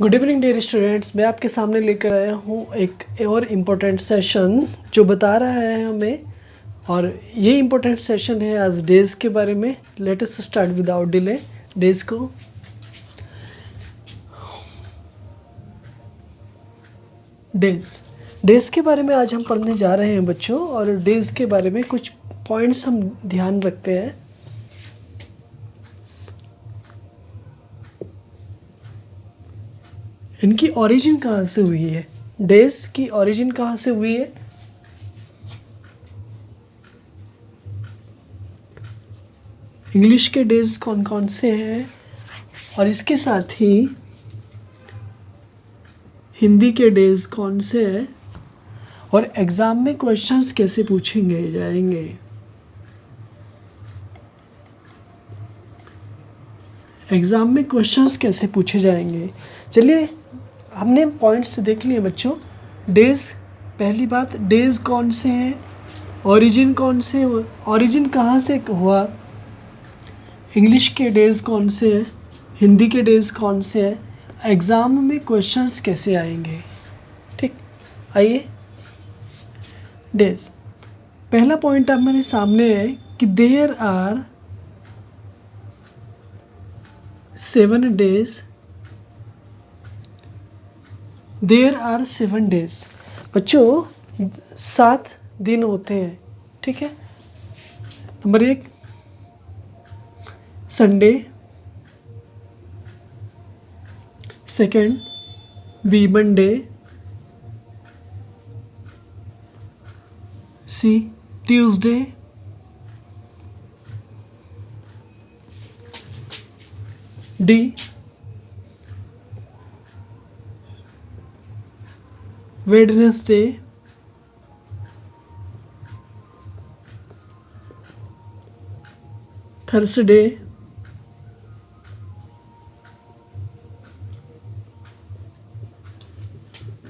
Good evening dear students. मैं आपके सामने लेकर आया हूँ एक और इम्पोर्टेंट सेशन जो बता रहा है हमें, और ये इम्पोर्टेंट सेशन है आज डेज़ के बारे में। Let us start without delay. Days के बारे में आज हम पढ़ने जा रहे हैं बच्चों, और डेज़ के बारे में कुछ पॉइंट्स हम ध्यान रखते हैं। इनकी ओरिजिन कहाँ से हुई है? डेज़ की ओरिजिन कहाँ से हुई है? इंग्लिश के डेज़ कौन कौन से हैं, और इसके साथ ही हिंदी के डेज़ कौन से हैं, और एग्ज़ाम में क्वेश्चंस कैसे पूछेंगे जाएंगे। एग्ज़ाम में क्वेश्चंस कैसे पूछे जाएंगे। चलिए, हमने पॉइंट्स देख लिए बच्चों। डेज़, पहली बात, डेज़ कौन से हैं, ओरिजिन कौन से, ओरिजिन कहाँ से हुआ, इंग्लिश के डेज़ कौन से हैं, हिंदी के डेज़ कौन से हैं, एग्ज़ाम में क्वेश्चंस कैसे आएंगे। ठीक, आइए। डेज़, पहला पॉइंट हमारे सामने है कि there are 7 days। There are 7 days। बच्चों 7 दिन होते हैं, ठीक है। Number 1 Sunday, second B Monday, C Tuesday, D Wednesday, Thursday,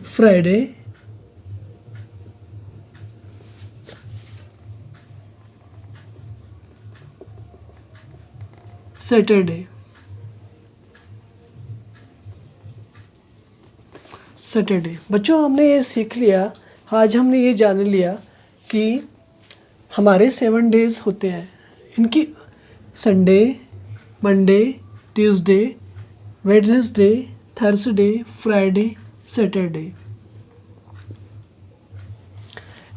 Friday, Saturday. बच्चों हमने ये सीख लिया, आज हमने ये जान लिया कि हमारे 7 days होते हैं। इनकी Sunday, Monday, Tuesday, Wednesday, Thursday, Friday, Saturday.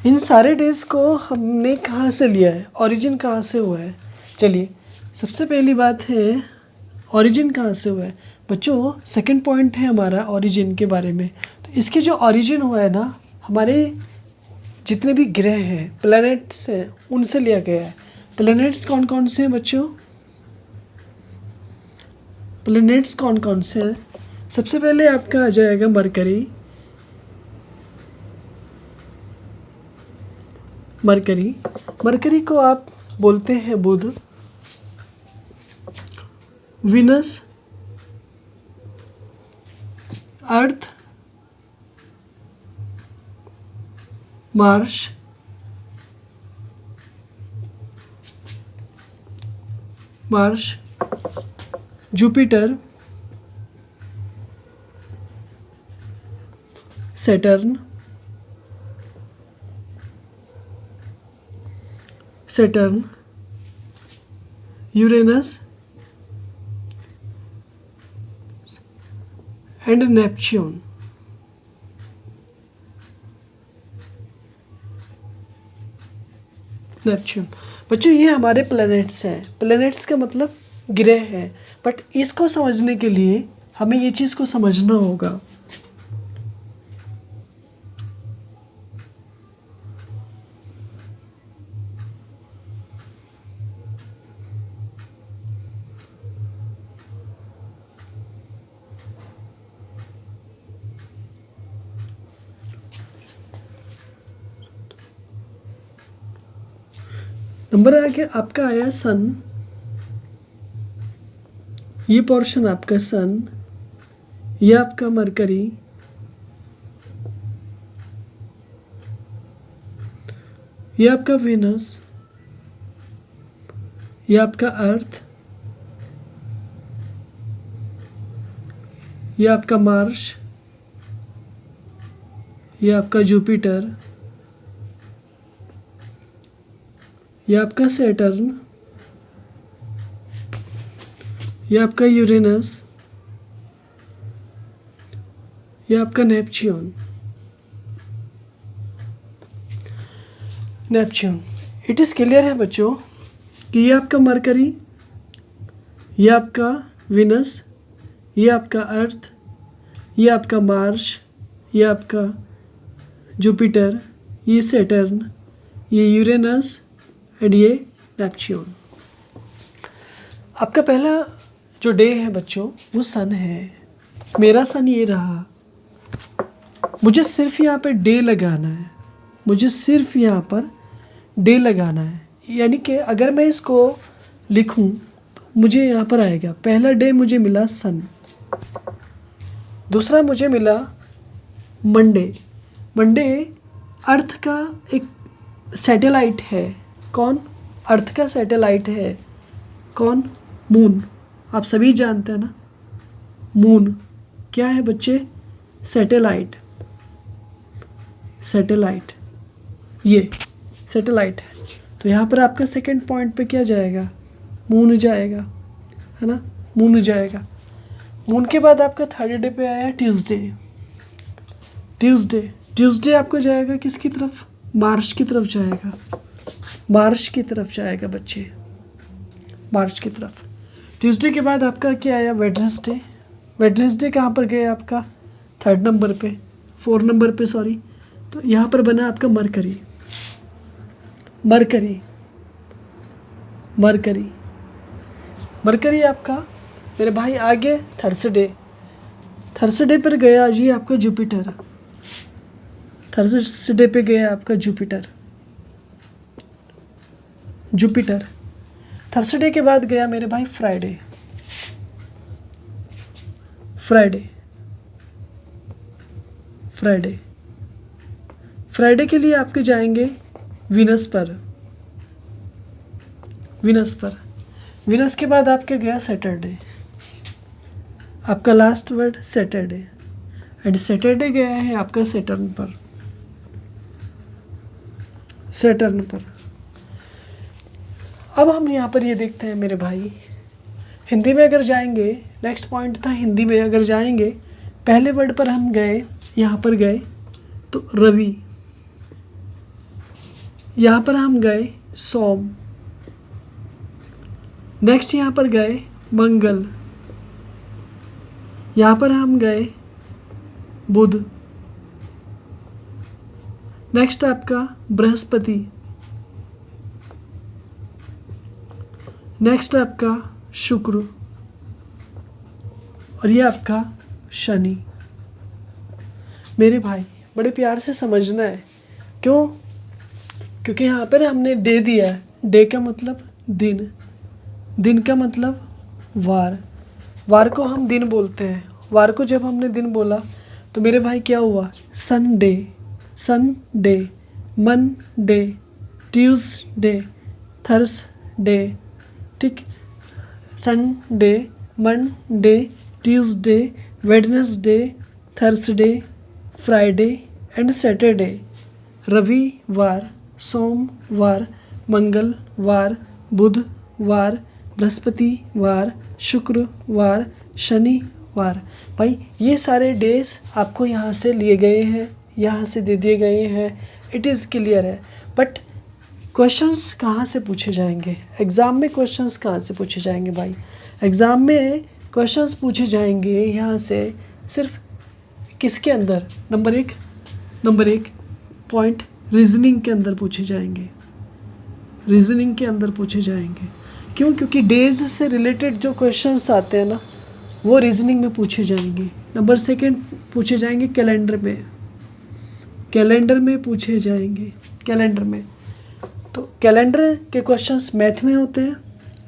इन सारे डेज़ को हमने कहाँ से लिया है, ओरिजिन कहाँ से हुआ है। चलिए, सबसे पहली बात है ओरिजिन कहाँ से हुआ है। बच्चों सेकंड पॉइंट है हमारा ओरिजिन के बारे में। तो इसके जो ओरिजिन हुआ है ना, हमारे जितने भी ग्रह हैं, प्लैनेट्स हैं, उनसे लिया गया है। प्लैनेट्स कौन कौन से हैं बच्चों? प्लैनेट्स कौन कौन से हैं? सबसे पहले आपका आ जाएगा मरकरी। मरकरी को आप बोलते हैं बुध। Venus, Earth, Mars, Jupiter, Saturn, Uranus and Neptune. बच्चों ये हमारे प्लैनेट्स हैं। प्लैनेट्स का मतलब ग्रह है, बट इसको समझने के लिए हमें ये चीज़ को समझना होगा। नंबर आगे आपका आया सन। ये पोर्शन आपका सन, ये आपका मरकरी, ये आपका वेनस, ये आपका अर्थ, ये आपका मार्स, ये आपका जुपिटर, ये आपका सैटर्न, ये आपका यूरेनस, ये आपका Neptune. Neptune, it is clear है बच्चों कि ये आपका मरकरी, ये आपका विनस, ये आपका अर्थ, ये आपका मार्स, ये आपका जुपिटर, ये सैटर्न, ये यूरेनस एंड ये नेपच्यून। आपका पहला जो डे है बच्चों वो सन है। मेरा सन ये रहा, मुझे सिर्फ यहाँ पे डे लगाना है, मुझे सिर्फ यहाँ पर डे लगाना है। यानी कि अगर मैं इसको लिखूं तो मुझे यहाँ पर आएगा, पहला डे मुझे मिला सन, दूसरा मुझे मिला मंडे। मंडे अर्थ का एक सैटेलाइट है। कौन? अर्थ का सैटेलाइट है। कौन? मून। आप सभी जानते हैं ना, मून क्या है बच्चे? सैटेलाइट। सैटेलाइट, ये सैटेलाइट है। तो यहाँ पर आपका सेकंड पॉइंट पे क्या जाएगा? मून जाएगा, है ना, मून जाएगा। मून के बाद आपका थर्ड डे पे आया ट्यूसडे। ट्यूसडे, ट्यूसडे आपको जाएगा किसकी तरफ? मार्च की तरफ जाएगा, मार्च की तरफ जाएगा बच्चे, मार्च की तरफ। ट्यूसडे के बाद आपका क्या आया? वेडनेसडे। वेडनेसडे कहाँ पर गया आपका? थर्ड नंबर पे, 4 नंबर पे सॉरी। तो यहाँ पर बना आपका मरकरी। मरकरी, मरकरी, मरकरी आपका मेरे भाई आगे थर्सडे। थर्सडे पर गया जी आपका जुपिटर। थर्सडे पे गया आपका जुपिटर। जुपिटर। थर्सडे के बाद गया मेरे भाई फ्राइडे। फ्राइडे, फ्राइडे, फ्राइडे के लिए आपके जाएंगे विनस पर। विनस पर, विनस के बाद आपके गया सैटरडे। आपका last word Saturday. And Saturday गया है आपका सैटर्न पर। सैटर्न पर। अब हम यहाँ पर ये देखते हैं मेरे भाई, हिंदी में अगर जाएंगे, नेक्स्ट पॉइंट था हिंदी में अगर जाएंगे, पहले वर्ड पर हम गए, यहाँ पर गए तो रवि, यहाँ पर हम गए सोम, नेक्स्ट यहाँ पर गए मंगल, यहाँ पर हम गए बुध, नेक्स्ट आपका बृहस्पति, नेक्स्ट आपका शुक्र और ये आपका शनि। मेरे भाई बड़े प्यार से समझना है, क्यों? क्योंकि यहाँ पर हमने डे दिया है। डे का मतलब दिन, दिन का मतलब वार, वार को हम दिन बोलते हैं। वार को जब हमने दिन बोला तो मेरे भाई क्या हुआ? Sunday, Sunday, Monday, Tuesday, Thursday, ठीक, Sunday, Monday, Tuesday, Wednesday, Thursday, Friday and Saturday. रविवार, सोमवार, मंगलवार, बुधवार, बृहस्पतिवार, शुक्रवार, शनिवार। भाई ये सारे डेज आपको यहाँ से लिए गए हैं, यहाँ से दे दिए गए हैं, इट इज़ क्लियर है। बट क्वेश्चंस कहाँ से पूछे जाएंगे? एग्ज़ाम में क्वेश्चंस कहाँ से पूछे जाएंगे भाई? एग्ज़ाम में क्वेश्चंस पूछे जाएंगे यहाँ से सिर्फ किसके अंदर? नंबर एक पॉइंट रीजनिंग के अंदर पूछे जाएंगे। रीजनिंग के अंदर पूछे जाएंगे। क्यों? क्योंकि डेज से रिलेटेड जो क्वेश्चंस आते हैं ना, वो रीजनिंग में पूछे जाएंगे। नंबर सेकंड पूछे जाएंगे कैलेंडर में, कैलेंडर में पूछे जाएंगे, कैलेंडर में। तो कैलेंडर के क्वेश्चंस मैथ में होते हैं,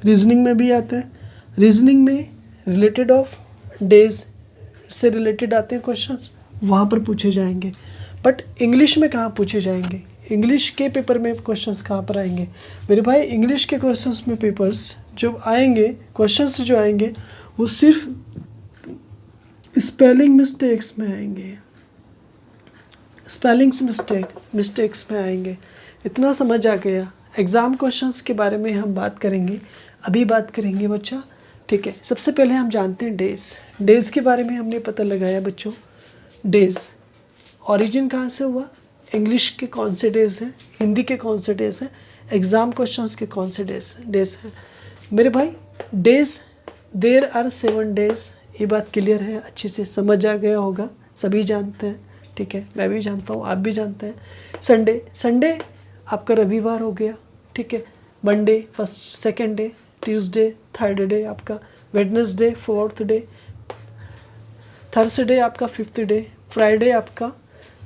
रीजनिंग में भी आते हैं। रीजनिंग में रिलेटेड ऑफ डेज से रिलेटेड आते हैं क्वेश्चंस, वहाँ पर पूछे जाएंगे। बट इंग्लिश में कहाँ पूछे जाएंगे? इंग्लिश के पेपर में क्वेश्चंस कहाँ पर आएंगे मेरे भाई? इंग्लिश के क्वेश्चंस में पेपर्स जो आएंगे, क्वेश्चंस जो आएंगे वो सिर्फ स्पेलिंग मिस्टेक्स में आएंगे, स्पेलिंग्स मिस्टेक्स में आएंगे। इतना समझ आ गया। एग्ज़ाम क्वेश्चंस के बारे में हम बात करेंगे, अभी बात करेंगे बच्चा, ठीक है। सबसे पहले हम जानते हैं डेज़। डेज़ के बारे में हमने पता लगाया बच्चों। डेज़ ओरिजिन कहाँ से हुआ, इंग्लिश के कौन से डेज़ हैं, हिंदी के कौन से डेज़ हैं, एग्ज़ाम क्वेश्चंस के कौन से डेज़ हैं मेरे भाई। डेज़, देयर आर 7 डेज़, ये बात क्लियर है, अच्छे से समझ आ गया होगा, सभी जानते हैं, ठीक है। मैं भी जानता हूँ, आप भी जानते हैं। संडे आपका रविवार हो गया, ठीक है। Monday first second day, Tuesday third day आपका, वेडनेसडे फोर्थ डे, थर्सडे आपका फिफ्थ डे, फ्राइडे आपका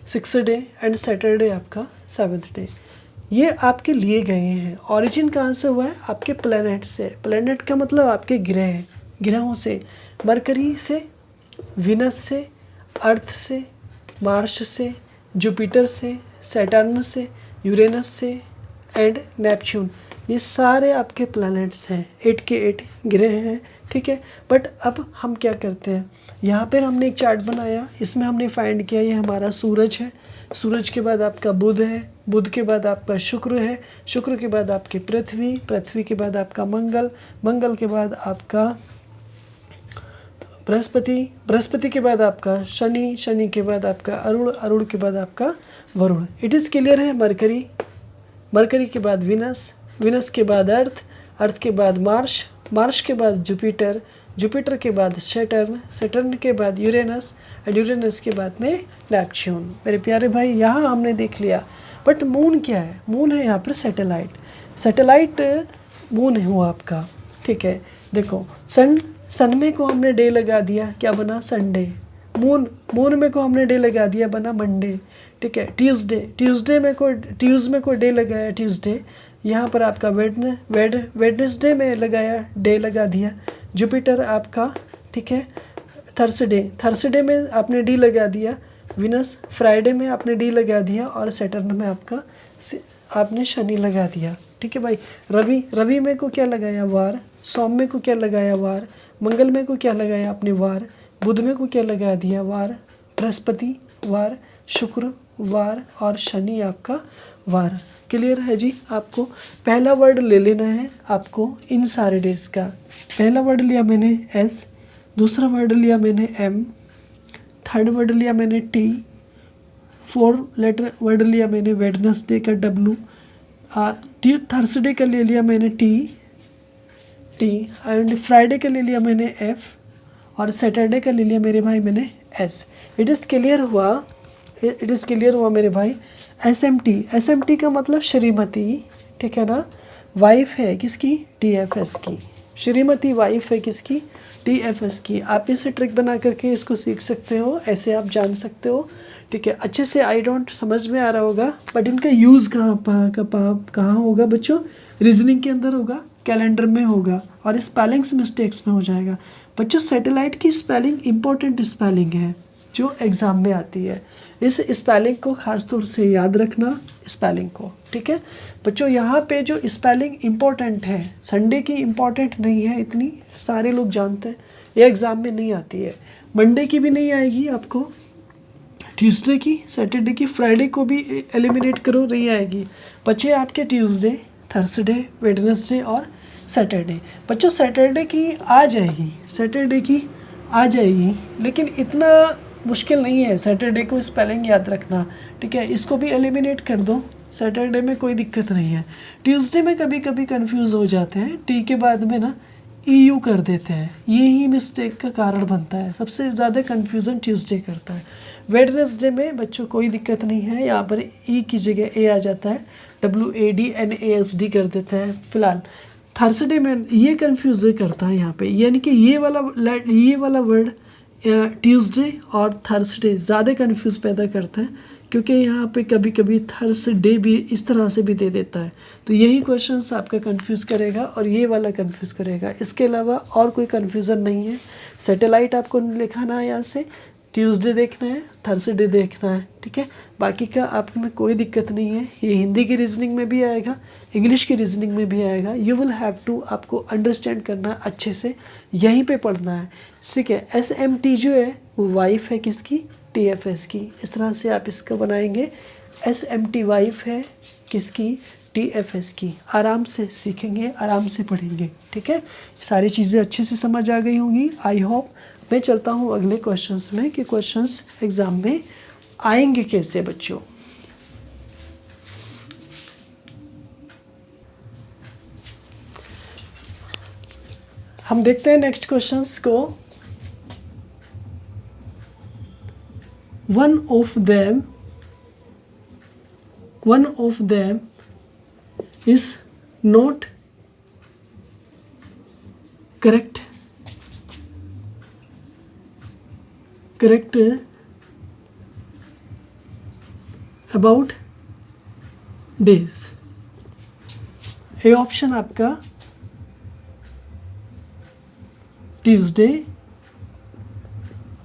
सिक्स्थ डे एंड सैटरडे आपका 7th डे। ये आपके लिए गए हैं। ओरिजिन कहाँ से हुआ है, आपके प्लैनेट से। प्लैनेट का मतलब आपके ग्रह, ग्रहों से, मरकरी से, विनस से, अर्थ से, मार्स से, जुपिटर से, सैटर्न से, यूरेनस से एंड नेपच्यून। ये सारे आपके प्लैनेट्स हैं, 8 के 8 ग्रह हैं, ठीक है। बट अब हम क्या करते हैं, यहाँ पर हमने एक चार्ट बनाया, इसमें हमने फाइंड किया ये हमारा सूरज है, सूरज के बाद आपका बुध है, बुध के बाद आपका शुक्र है, शुक्र के बाद आपकी पृथ्वी, पृथ्वी के बाद आपका मंगल, मंगल के बाद आपका बृहस्पति, बृहस्पति के बाद आपका शनि, शनि के बाद आपका अरुण, अरुण के बाद आपका वरुण। इट इज़ क्लियर है। मरकरी, मरकरी के बाद विनस, विनस के बाद अर्थ, अर्थ के बाद मार्स, मार्स के बाद जुपिटर, जुपिटर के बाद सैटर्न, सैटर्न के बाद यूरेनस एंड यूरेनस के बाद में नेपच्यून। मेरे प्यारे भाई यहाँ हमने देख लिया। बट मून क्या है, मून है यहाँ पर सैटेलाइट, सैटेलाइट मून हुआ आपका, ठीक है। देखो सन में को हमने डे लगा दिया, क्या बना, संडे। मून में को हमने डे लगा दिया, बना मंडे, ठीक है। ट्यूसडे में को डे लगाया, ट्यूसडे। यहाँ पर आपका वेडनेसडे में लगाया, डे लगा दिया, जुपिटर आपका, ठीक है। थर्सडे में आपने डी लगा दिया, विनस। फ्राइडे में आपने डी लगा दिया और सैटर्न में आपने शनि लगा दिया, ठीक है भाई। रवि में को क्या लगाया, वार। सोम में को क्या लगाया, वार। मंगल में को क्या लगाया आपने, वार। बुध में को क्या लगा दिया, वार। बृहस्पति वार, शुक्र वार और शनि आपका वार। क्लियर है जी। आपको पहला वर्ड ले लेना है आपको इन सारे डेज का। पहला वर्ड लिया मैंने एस, दूसरा वर्ड लिया मैंने एम, थर्ड वर्ड लिया मैंने टी, 4 लेटर वर्ड लिया मैंने वेडनेसडे का डब्लू, थर्सडे का ले लिया मैंने टी एंड फ्राइडे का ले लिया मैंने एफ और सैटरडे का ले लिया मेरे भाई मैंने एस। इट इज़ क्लियर हुआ मेरे भाई। एसएमटी का मतलब श्रीमती, ठीक है ना, वाइफ है किसकी, टीएफएस की। श्रीमती वाइफ है किसकी, टीएफएस की। आप इसे ट्रिक बना करके इसको सीख सकते हो, ऐसे आप जान सकते हो, ठीक है। अच्छे से आई डोंट समझ में आ रहा होगा, बट इनका यूज़ कहाँ होगा बच्चों, रीजनिंग के अंदर होगा, कैलेंडर में होगा और स्पेलिंग्स मिस्टेक्स में हो जाएगा बच्चों। सैटेलाइट की स्पेलिंग इम्पोर्टेंट स्पेलिंग है जो एग्ज़ाम में आती है। इस स्पेलिंग को ख़ास तौर से याद रखना, स्पेलिंग को, ठीक है बच्चों। यहाँ पे जो स्पेलिंग इम्पोर्टेंट है, संडे की इम्पोर्टेंट नहीं है इतनी, सारे लोग जानते हैं, ये एग्ज़ाम में नहीं आती है। मंडे की भी नहीं आएगी आपको, ट्यूसडे की, सैटरडे की, फ्राइडे को भी एलिमिनेट करो, नहीं आएगी। बच्चे आपके ट्यूसडे, थर्सडे, वेडनेसडे और सैटरडे। बच्चों सैटरडे की आ जाएगी, लेकिन इतना मुश्किल नहीं है सैटरडे को स्पेलिंग याद रखना, ठीक है। इसको भी एलिमिनेट कर दो, सैटरडे में कोई दिक्कत नहीं है। ट्यूसडे में कभी कभी कंफ्यूज हो जाते हैं, टी के बाद में ना ईयू कर देते हैं, ये ही मिस्टेक का कारण बनता है, सबसे ज़्यादा कन्फ्यूज़न ट्यूसडे करता है। वेडनेसडे में बच्चों कोई दिक्कत नहीं है, यहाँ पर ई की जगह ए आ जाता है, WADNASD कर देता है फिलहाल। थर्सडे में ये कन्फ्यूज करता है यहाँ पे, यानी कि ये वाला वर्ड ट्यूसडे और थर्सडे ज़्यादा कंफ्यूज पैदा करता है, क्योंकि यहाँ पे कभी कभी थर्सडे भी इस तरह से भी दे देता है। तो यही क्वेश्चंस आपका कंफ्यूज करेगा और ये वाला कंफ्यूज करेगा, इसके अलावा और कोई कन्फ्यूज़न नहीं है। सैटेलाइट आपको लिखाना है यहाँ से, ट्यूसडे देखना है, थर्सडे देखना है, ठीक है। बाकी का आप में कोई दिक्कत नहीं है, ये हिंदी की रीजनिंग में भी आएगा, इंग्लिश की रीजनिंग में भी आएगा। यू विल हैव टू, आपको अंडरस्टैंड करना है अच्छे से, यहीं पे पढ़ना है, ठीक है। SMT जो है वो वाइफ है किसकी, TFS की। इस तरह से आप इसका बनाएंगे, SMT वाइफ है किसकी, TFS की। आराम से सीखेंगे, आराम से पढ़ेंगे, ठीक है। सारी चीज़ें अच्छे से समझ आ गई होंगी, आई होप। मैं चलता हूँ अगले क्वेश्चंस में कि क्वेश्चंस एग्ज़ाम में आएंगे कैसे बच्चों। हम देखते हैं नेक्स्ट क्वेश्चंस को। One of them is not correct about days। A option आपका Tuesday,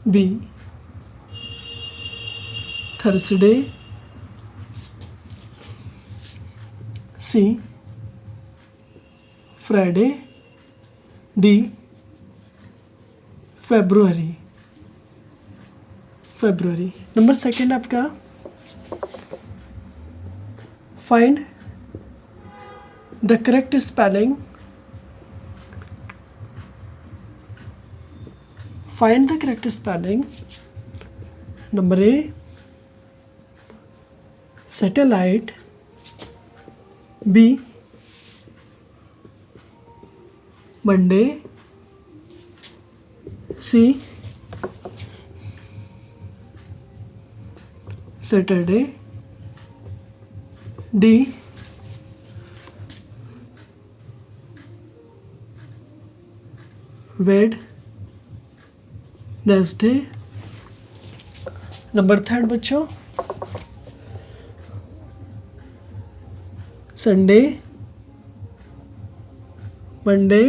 B Thursday, C Friday, D February. Number second आपका find the correct spelling, number A satellite, B Monday, C Saturday, D Wednesday. Number third बच्चों Sunday, Monday,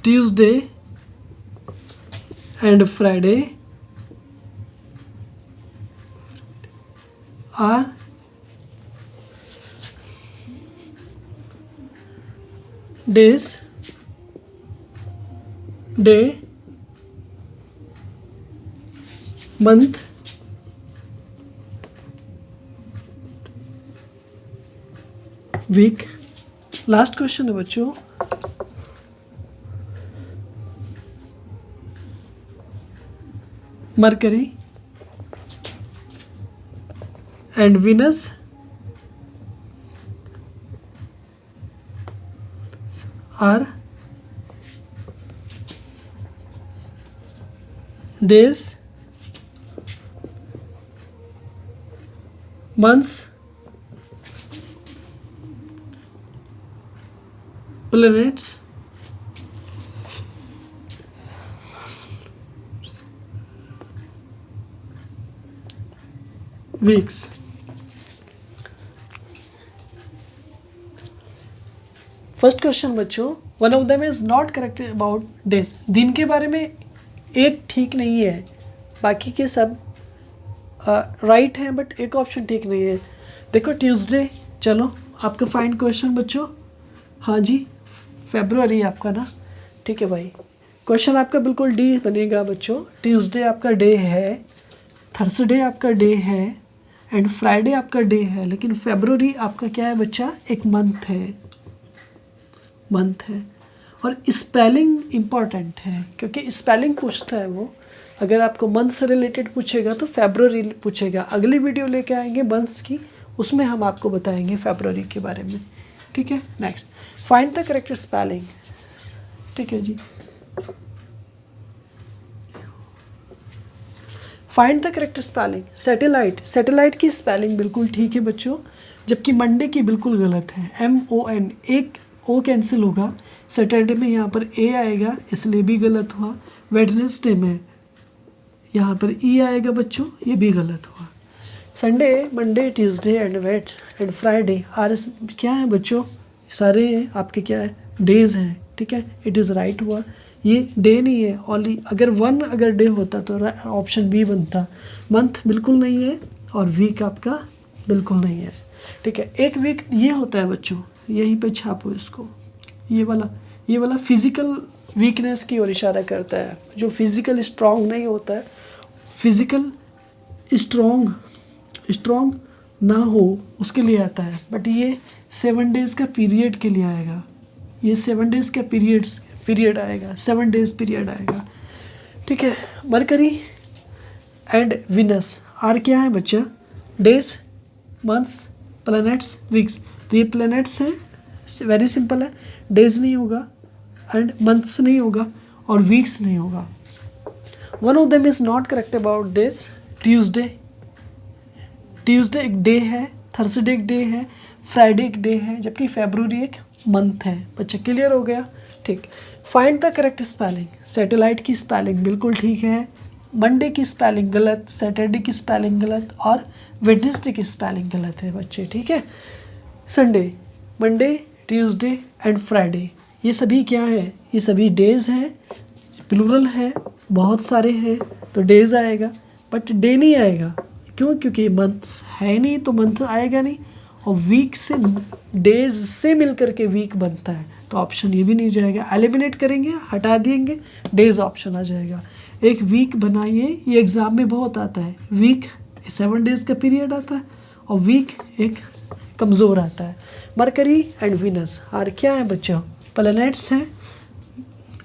Tuesday and Friday are days, day, month, week. Last question है बच्चों, Mercury and Venus are days, months, planets, weeks। First question बच्चों, one of them is not correct about days. दिन के बारे में एक ठीक नहीं है, बाकी के सब राइट हैं, बट एक ऑप्शन ठीक नहीं है। देखो ट्यूसडे, चलो आपका फाइन क्वेश्चन बच्चों, हाँ जी फरवरी आपका ना, ठीक है भाई। क्वेश्चन आपका बिल्कुल डी बनेगा बच्चों। ट्यूसडे आपका डे है, थर्सडे आपका डे है एंड फ्राइडे आपका डे है, लेकिन फरवरी आपका क्या है बच्चा, एक मंथ है। और स्पेलिंग इम्पॉर्टेंट है, क्योंकि स्पेलिंग पूछता है वो। अगर आपको मंथ से रिलेटेड पूछेगा तो फरवरी पूछेगा। अगली वीडियो लेके आएंगे मंथ्स की, उसमें हम आपको बताएंगे फरवरी के बारे में, ठीक है। Next, find the correct spelling, ठीक है जी। Find the correct spelling, satellite की स्पेलिंग बिल्कुल ठीक है बच्चों, जबकि मंडे की बिल्कुल गलत है। MON, एक O कैंसिल होगा। सैटरडे में यहाँ पर A आएगा, इसलिए भी गलत हुआ। वेडनेसडे में यहाँ पर E आएगा बच्चों, ये भी गलत हुआ। Sunday, Monday, Tuesday and Friday are क्या है बच्चों, सारे आपके क्या है, डेज हैं, ठीक है, इट इज़ राइट हुआ। ये डे नहीं है ओनली, अगर डे होता तो ऑप्शन बी बनता। मंथ बिल्कुल नहीं है और वीक आपका बिल्कुल नहीं है, ठीक है। एक वीक ये होता है बच्चों, यहीं पे छापो इसको, ये वाला फिजिकल वीकनेस की ओर इशारा करता है। जो फिजिकल स्ट्रांग नहीं होता है, फिजिकल स्ट्रांग ना हो उसके लिए आता है, बट ये 7 डेज़ का पीरियड के लिए आएगा। ये 7 डेज़ का पीरियड आएगा, 7 डेज़ पीरियड आएगा, ठीक है। मरकरी एंड विनस आर क्या है बच्चा, डेज, मंथ्स, प्लैनेट्स, वीक्स। तो ये प्लैनेट्स हैं, वेरी सिंपल है, डेज नहीं होगा एंड मंथ्स नहीं होगा और वीक्स नहीं होगा। One of them is not correct about days. Tuesday एक डे है, थर्सडे एक डे है, फ्राइडे एक डे है, जबकि फेब्रुअरी एक मंथ है। बच्चा क्लियर हो गया, ठीक। Find the correct spelling. Satellite की स्पेलिंग बिल्कुल ठीक है, मंडे की स्पेलिंग गलत, सैटरडे की स्पेलिंग गलत और वेडनेसडे की स्पेलिंग गलत है बच्चे, ठीक है। Sunday, Monday, Tuesday and Friday, ये सभी क्या है, ये सभी डेज हैं, प्लूरल है, बहुत सारे हैं तो डेज आएगा, बट डे नहीं आएगा। क्यों? क्योंकि मंथ्स है नहीं तो मंथ आएगा नहीं, और वीक से, डेज से मिल करके वीक बनता है, तो ऑप्शन ये भी नहीं जाएगा। एलिमिनेट करेंगे, हटा देंगे, डेज ऑप्शन आ जाएगा। एक वीक बनाइए, ये एग्ज़ाम में बहुत आता है। वीक 7 डेज़ का पीरियड आता है और वीक एक कमज़ोर आता है। मरकरी एंड वीनस और क्या है बच्चों, प्लैनेट्स हैं,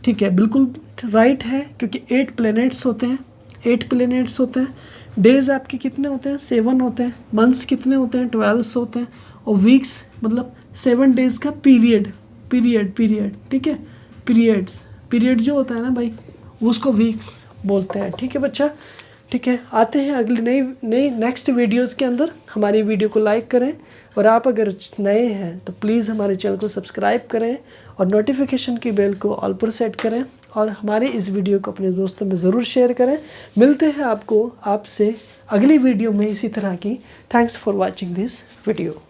ठीक है, बिल्कुल राइट है, क्योंकि 8 प्लैनेट्स होते हैं, 8 प्लैनेट्स होते हैं। डेज़ आपके कितने होते हैं, 7 होते हैं। मंथ्स कितने होते हैं, 12 होते हैं। और वीक्स मतलब 7 डेज़ का पीरियड, ठीक है, पीरियड जो होता है ना भाई, उसको वीक्स बोलते हैं, ठीक है बच्चा, ठीक है। आते हैं अगली नई नेक्स्ट वीडियोस के अंदर। हमारी वीडियो को लाइक करें, और आप अगर नए हैं तो प्लीज़ हमारे चैनल को सब्सक्राइब करें और नोटिफिकेशन की बेल को ऑल पर सेट करें, और हमारे इस वीडियो को अपने दोस्तों में ज़रूर शेयर करें। मिलते हैं आपसे अगली वीडियो में इसी तरह की। Thanks for watching this video.